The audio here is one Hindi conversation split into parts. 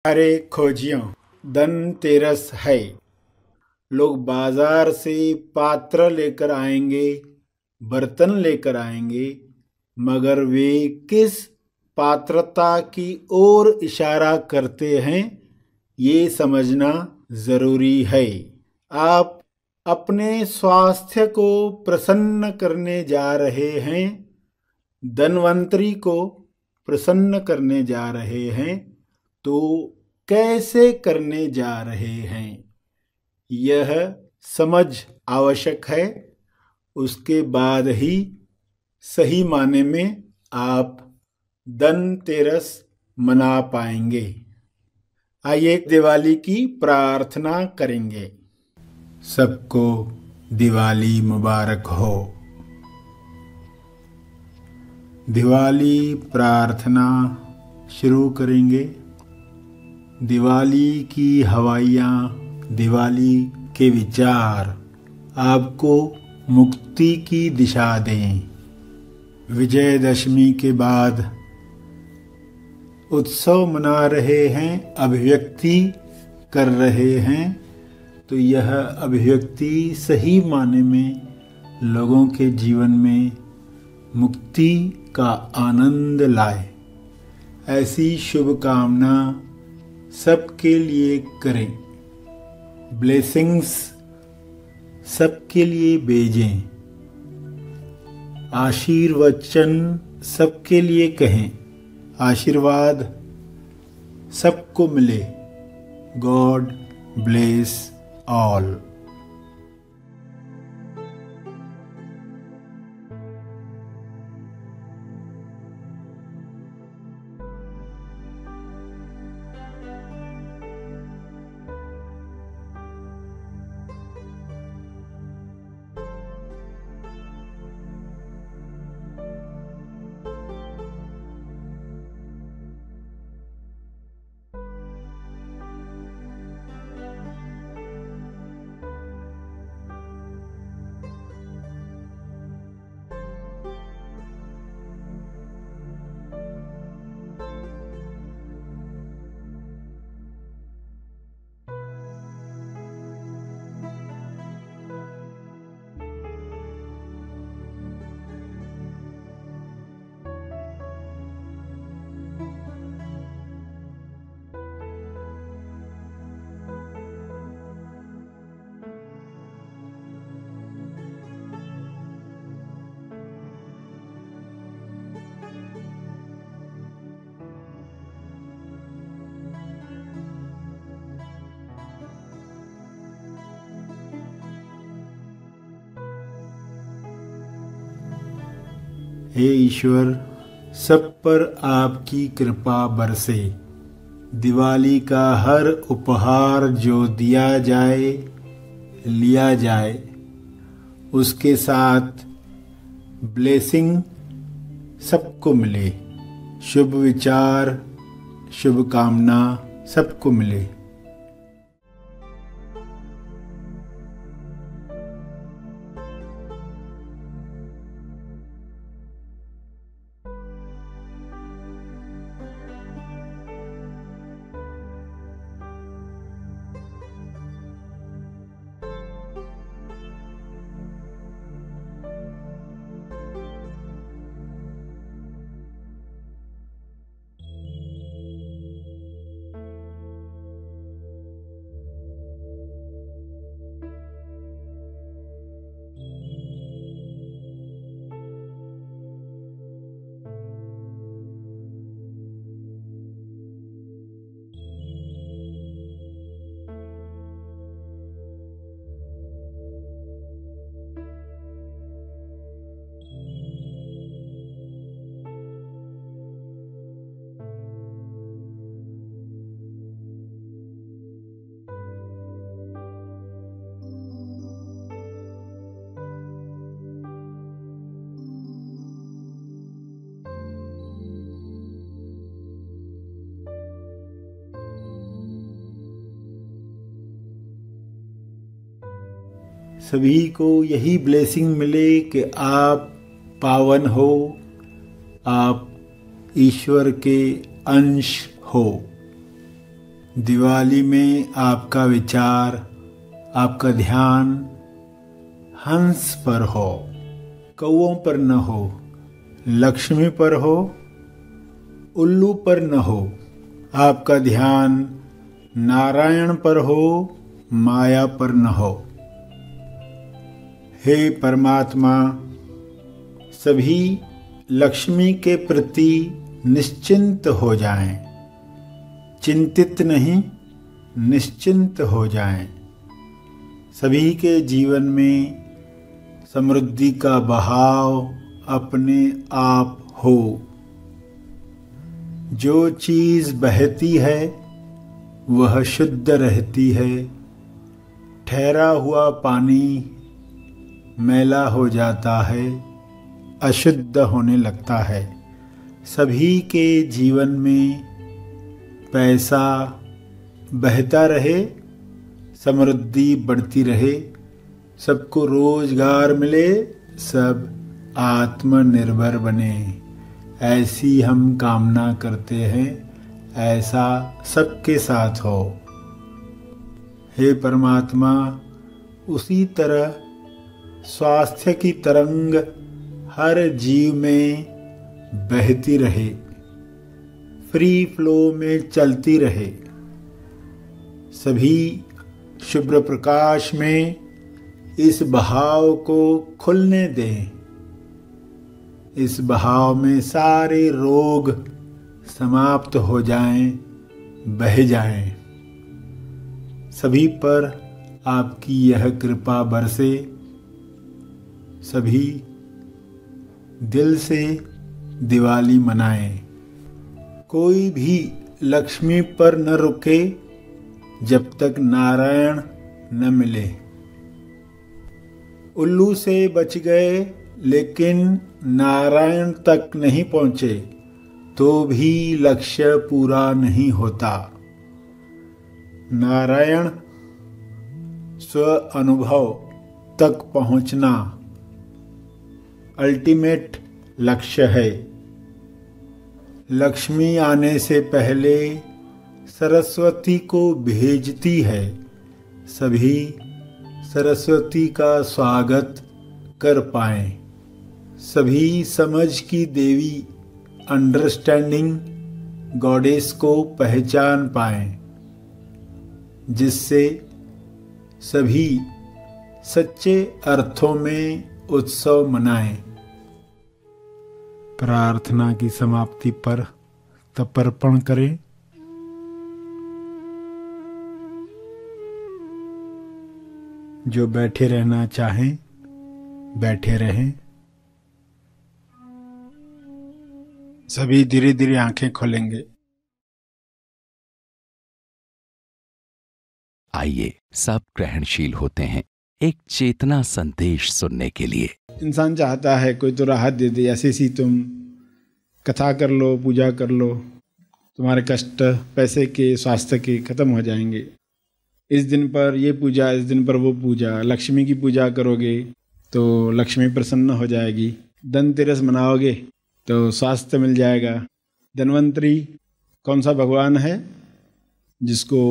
अरे खोजियों, धनतेरस है। लोग बाजार से पात्र लेकर आएंगे, बर्तन लेकर आएंगे, मगर वे किस पात्रता की ओर इशारा करते हैं, ये समझना जरूरी है। आप अपने स्वास्थ्य को प्रसन्न करने जा रहे हैं, धनवंतरी को प्रसन्न करने जा रहे हैं, तो कैसे करने जा रहे हैं, यह समझ आवश्यक है। उसके बाद ही सही माने में आप धनतेरस मना पाएंगे। आइए दिवाली की प्रार्थना करेंगे। सबको दिवाली मुबारक हो। दिवाली प्रार्थना शुरू करेंगे। दिवाली की हवाइयाँ, दिवाली के विचार आपको मुक्ति की दिशा दें। विजयदशमी के बाद उत्सव मना रहे हैं, अभिव्यक्ति कर रहे हैं, तो यह अभिव्यक्ति सही माने में लोगों के जीवन में मुक्ति का आनंद लाए, ऐसी शुभकामना सबके लिए करें। ब्लेसिंग्स सबके लिए भेजें। आशीर्वचन सबके लिए कहें। आशीर्वाद सबको मिले। God bless all. हे ईश्वर, सब पर आपकी कृपा बरसे। दिवाली का हर उपहार जो दिया जाए, लिया जाए, उसके साथ ब्लेसिंग सबको मिले। शुभ विचार, शुभकामना सबको मिले। सभी को यही ब्लेसिंग मिले कि आप पावन हो, आप ईश्वर के अंश हो। दिवाली में आपका विचार, आपका ध्यान हंस पर हो, कौओं पर न हो, लक्ष्मी पर हो, उल्लू पर न हो। आपका ध्यान नारायण पर हो, माया पर न हो। हे परमात्मा, सभी लक्ष्मी के प्रति निश्चिंत हो जाएं, चिंतित नहीं, निश्चिंत हो जाएं। सभी के जीवन में समृद्धि का बहाव अपने आप हो। जो चीज़ बहती है वह शुद्ध रहती है। ठहरा हुआ पानी मैला हो जाता है, अशुद्ध होने लगता है। सभी के जीवन में पैसा बहता रहे, समृद्धि बढ़ती रहे, सबको रोजगार मिले, सब आत्मनिर्भर बने, ऐसी हम कामना करते हैं। ऐसा सबके साथ हो। हे परमात्मा, उसी तरह स्वास्थ्य की तरंग हर जीव में बहती रहे, फ्री फ्लो में चलती रहे। सभी शुभ्र प्रकाश में इस बहाव को खुलने दें। इस बहाव में सारे रोग समाप्त हो जाएं, बह जाएं। सभी पर आपकी यह कृपा बरसे। सभी दिल से दिवाली मनाएं। कोई भी लक्ष्मी पर न रुके जब तक नारायण न मिले। उल्लू से बच गए लेकिन नारायण तक नहीं पहुंचे तो भी लक्ष्य पूरा नहीं होता। नारायण स्व अनुभव तक पहुंचना अल्टीमेट लक्ष्य है। लक्ष्मी आने से पहले सरस्वती को भेजती है। सभी सरस्वती का स्वागत कर पाएं। सभी समझ की देवी अंडरस्टैंडिंग गॉडेस को पहचान पाएं, जिससे सभी सच्चे अर्थों में उत्सव मनाएं। प्रार्थना की समाप्ति पर तर्पण करें। जो बैठे रहना चाहें बैठे रहें। सभी धीरे धीरे आंखें खोलेंगे। आइए सब ग्रहणशील होते हैं एक चेतना संदेश सुनने के लिए। इंसान चाहता है कोई तो राहत दे दे, ऐसे सी तुम कथा कर लो, पूजा कर लो, तुम्हारे कष्ट पैसे के, स्वास्थ्य के खत्म हो जाएंगे। इस दिन पर ये पूजा, इस दिन पर वो पूजा, लक्ष्मी की पूजा करोगे तो लक्ष्मी प्रसन्न हो जाएगी। धनतेरस मनाओगे तो स्वास्थ्य मिल जाएगा। धन्वंतरी कौन सा भगवान है जिसको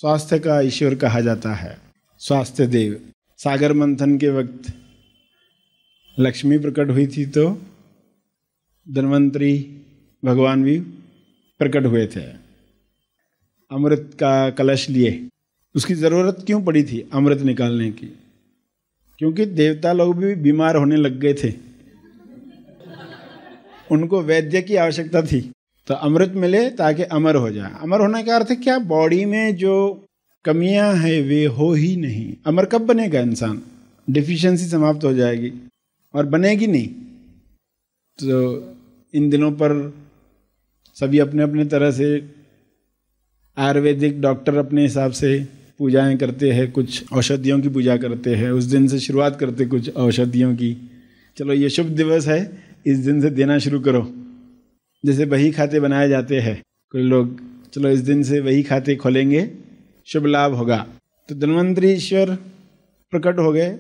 स्वास्थ्य का ईश्वर कहा जाता है? स्वास्थ्य देव। सागर मंथन के वक्त लक्ष्मी प्रकट हुई थी तो धन्वंतरी भगवान भी प्रकट हुए थे। अमृत का कलश लिए। उसकी ज़रूरत क्यों पड़ी थी अमृत निकालने की? क्योंकि देवता लोग भी बीमार होने लग गए थे, उनको वैद्य की आवश्यकता थी, तो अमृत मिले ताकि अमर हो जाए। अमर होने का अर्थ क्या? बॉडी में जो कमियां हैं वे हो ही नहीं। अमर कब बनेगा इंसान? डिफिशिएंसी समाप्त हो जाएगी और बनेगी नहीं। तो इन दिनों पर सभी अपने अपने तरह से आयुर्वेदिक डॉक्टर अपने हिसाब से पूजाएं करते हैं, कुछ औषधियों की पूजा करते हैं। उस दिन से शुरुआत करते कुछ औषधियों की। चलो ये शुभ दिवस है, इस दिन से देना शुरू करो। जैसे बही खाते बनाए जाते हैं, कोई लोग चलो इस दिन से वही खाते खोलेंगे, शुभ लाभ होगा। तो धन्वंतरी ईश्वर प्रकट हो गए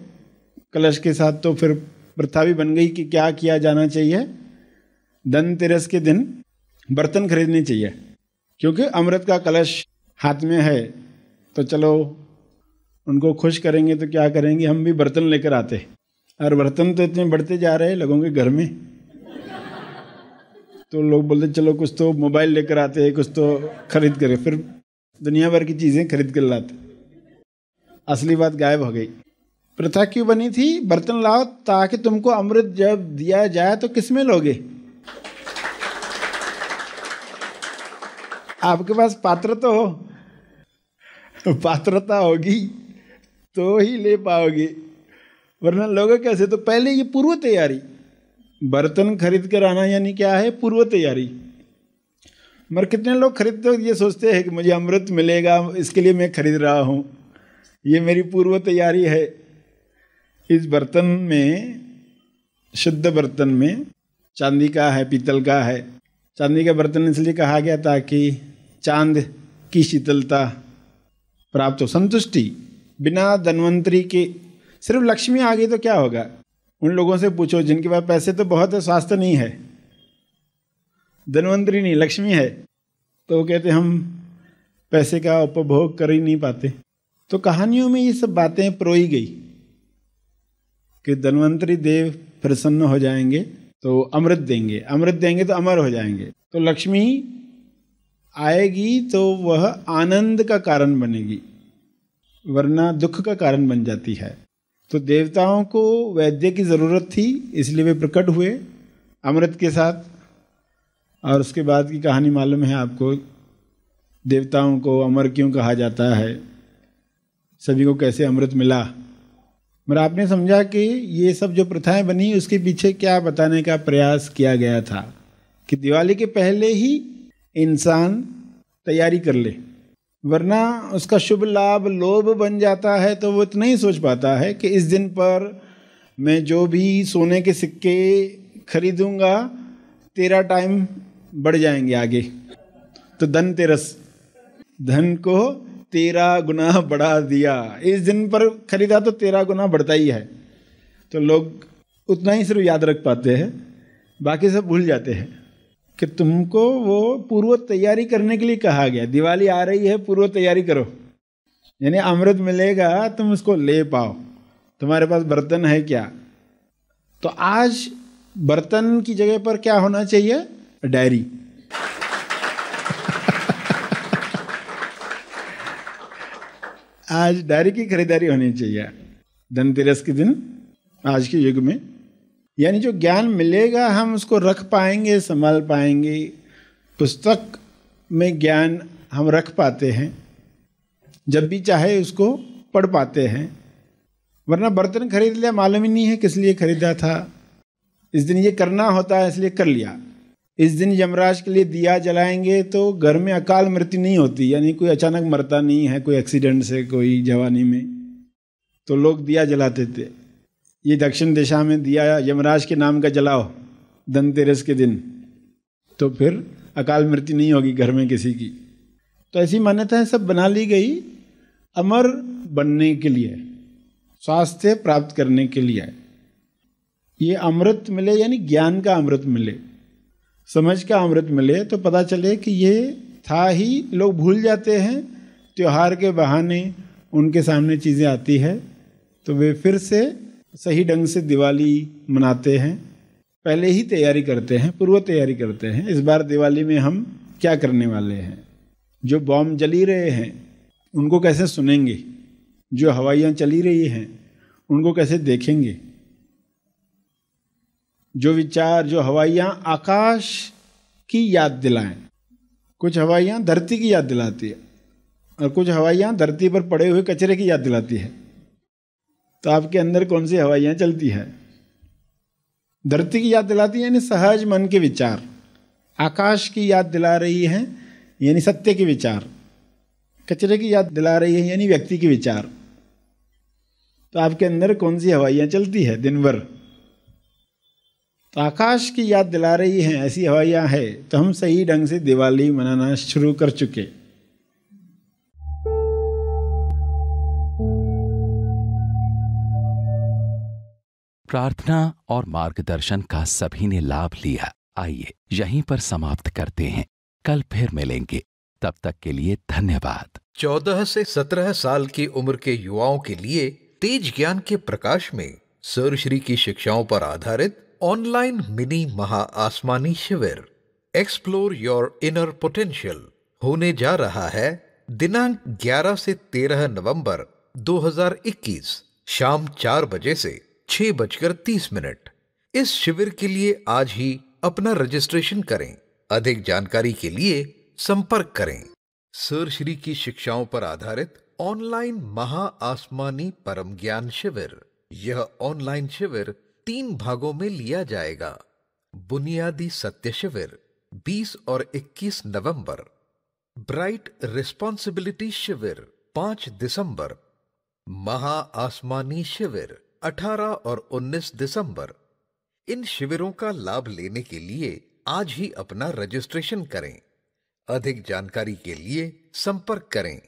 कलश के साथ। तो फिर प्रथा भी बन गई कि क्या किया जाना चाहिए? धनतेरस के दिन बर्तन खरीदने चाहिए। क्योंकि अमृत का कलश हाथ में है, तो चलो उनको खुश करेंगे। तो क्या करेंगे, हम भी बर्तन लेकर आते, और बर्तन तो इतने बढ़ते जा रहे हैं लोगों के घर में, तो लोग बोलते चलो कुछ तो मोबाइल लेकर आते हैं, कुछ तो खरीद कर, फिर दुनिया भर की चीज़ें खरीद कर लाते। असली बात गायब हो गई। प्रथा क्यों बनी थी, बर्तन लाओ ताकि तुमको अमृत जब दिया जाए तो किस में लोगे। आपके पास पात्र तो हो, पात्रता होगी तो ही ले पाओगे, वरना लोगे कैसे। तो पहले ये पूर्व तैयारी, बर्तन खरीद कर आना यानी क्या है, पूर्व तैयारी। मगर कितने लोग खरीदते हो ये सोचते हैं कि मुझे अमृत मिलेगा, इसके लिए मैं खरीद रहा हूँ, ये मेरी पूर्व तैयारी है। इस बर्तन में, शुद्ध बर्तन में, चांदी का है, पीतल का है। चांदी का बर्तन इसलिए कहा गया ताकि चांद की शीतलता प्राप्त हो, संतुष्टि। बिना धन्वंतरी के, सिर्फ लक्ष्मी आ गई तो क्या होगा। उन लोगों से पूछो जिनके पास पैसे तो बहुत है, स्वास्थ्य नहीं है, धन्वंतरी नहीं, लक्ष्मी है, तो वो कहते हम पैसे का उपभोग कर ही नहीं पाते। तो कहानियों में ये सब बातें परोई गई कि धन्वंतरी देव प्रसन्न हो जाएंगे तो अमृत देंगे, अमृत देंगे तो अमर हो जाएंगे। तो लक्ष्मी आएगी तो वह आनंद का कारण बनेगी, वरना दुख का कारण बन जाती है। तो देवताओं को वैद्य की ज़रूरत थी, इसलिए वे प्रकट हुए अमृत के साथ। और उसके बाद की कहानी मालूम है आपको, देवताओं को अमर क्यों कहा जाता है, सभी को कैसे अमृत मिला। मगर आपने समझा कि ये सब जो प्रथाएं बनी उसके पीछे क्या बताने का प्रयास किया गया था कि दिवाली के पहले ही इंसान तैयारी कर ले, वरना उसका शुभ लाभ लोभ बन जाता है। तो वो इतना ही सोच पाता है कि इस दिन पर मैं जो भी सोने के सिक्के खरीदूंगा तेरा टाइम बढ़ जाएंगे आगे। तो धनतेरस, धन को 13 गुना बढ़ा दिया, इस दिन पर खरीदा तो 13 गुना बढ़ता ही है। तो लोग उतना ही सिर्फ याद रख पाते हैं, बाकी सब भूल जाते हैं कि तुमको वो पूर्व तैयारी करने के लिए कहा गया। दिवाली आ रही है, पूर्व तैयारी करो, यानी अमृत मिलेगा तुम उसको ले पाओ। तुम्हारे पास बर्तन है क्या, तो आज बर्तन की जगह पर क्या होना चाहिए, डायरी। आज डायरी की खरीदारी होनी चाहिए धनतेरस के दिन, आज के युग में। यानी जो ज्ञान मिलेगा हम उसको रख पाएंगे, संभाल पाएंगे। पुस्तक में ज्ञान हम रख पाते हैं, जब भी चाहे उसको पढ़ पाते हैं। वरना बर्तन खरीद लिया, मालूम ही नहीं है किस लिए खरीदा था। इस दिन ये करना होता है इसलिए कर लिया। इस दिन यमराज के लिए दिया जलाएंगे तो घर में अकाल मृत्यु नहीं होती, यानी कोई अचानक मरता नहीं है, कोई एक्सीडेंट से, कोई जवानी में, तो लोग दिया जलाते थे। ये दक्षिण दिशा में दिया यमराज के नाम का जलाओ धनतेरस के दिन, तो फिर अकाल मृत्यु नहीं होगी घर में किसी की। तो ऐसी मान्यताएं सब बना ली गई अमर बनने के लिए, स्वास्थ्य प्राप्त करने के लिए। ये अमृत मिले यानी ज्ञान का अमृत मिले, समझ का अमृत मिले, तो पता चले कि ये था ही। लोग भूल जाते हैं, त्योहार के बहाने उनके सामने चीज़ें आती है तो वे फिर से सही ढंग से दिवाली मनाते हैं, पहले ही तैयारी करते हैं, पूर्व तैयारी करते हैं। इस बार दिवाली में हम क्या करने वाले हैं, जो बॉम्ब जली रहे हैं उनको कैसे सुनेंगे, जो हवाइयाँ चली रही हैं उनको कैसे देखेंगे, जो विचार, जो हवाइयाँ आकाश की याद दिलाएं। कुछ हवाइयाँ धरती की याद दिलाती है और कुछ हवाइयाँ धरती पर पड़े हुए कचरे की याद दिलाती है। तो आपके अंदर कौन सी हवाइयाँ चलती है? धरती की याद दिलाती है यानी सहज मन के विचार, आकाश की याद दिला रही है यानी सत्य के विचार, कचरे की याद दिला रही है यानी व्यक्ति के विचार। तो आपके अंदर कौन सी हवाइयाँ चलती है दिन भर? तो आकाश की याद दिला रही हैं, ऐसी हवाइयाँ है तो हम सही ढंग से दिवाली मनाना शुरू कर चुके। प्रार्थना और मार्गदर्शन का सभी ने लाभ लिया। आइए यहीं पर समाप्त करते हैं, कल फिर मिलेंगे। तब तक के लिए धन्यवाद। 14 से 17 साल की उम्र के युवाओं के लिए तेज ज्ञान के प्रकाश में सर श्री की शिक्षाओं पर आधारित ऑनलाइन मिनी महा आसमानी शिविर एक्सप्लोर योर इनर पोटेंशियल होने जा रहा है दिनांक 11 से 13 नवंबर 2021 शाम 4 बजे से 6:30। इस शिविर के लिए आज ही अपना रजिस्ट्रेशन करें। अधिक जानकारी के लिए संपर्क करें। सर श्री की शिक्षाओं पर आधारित ऑनलाइन महा आसमानी परम ज्ञान शिविर। यह ऑनलाइन शिविर 3 भागों में लिया जाएगा। बुनियादी सत्य शिविर 20 और 21 नवंबर, ब्राइट रिस्पॉन्सिबिलिटी शिविर 5 दिसंबर, महा आसमानी शिविर 18 और 19 दिसंबर। इन शिविरों का लाभ लेने के लिए आज ही अपना रजिस्ट्रेशन करें। अधिक जानकारी के लिए संपर्क करें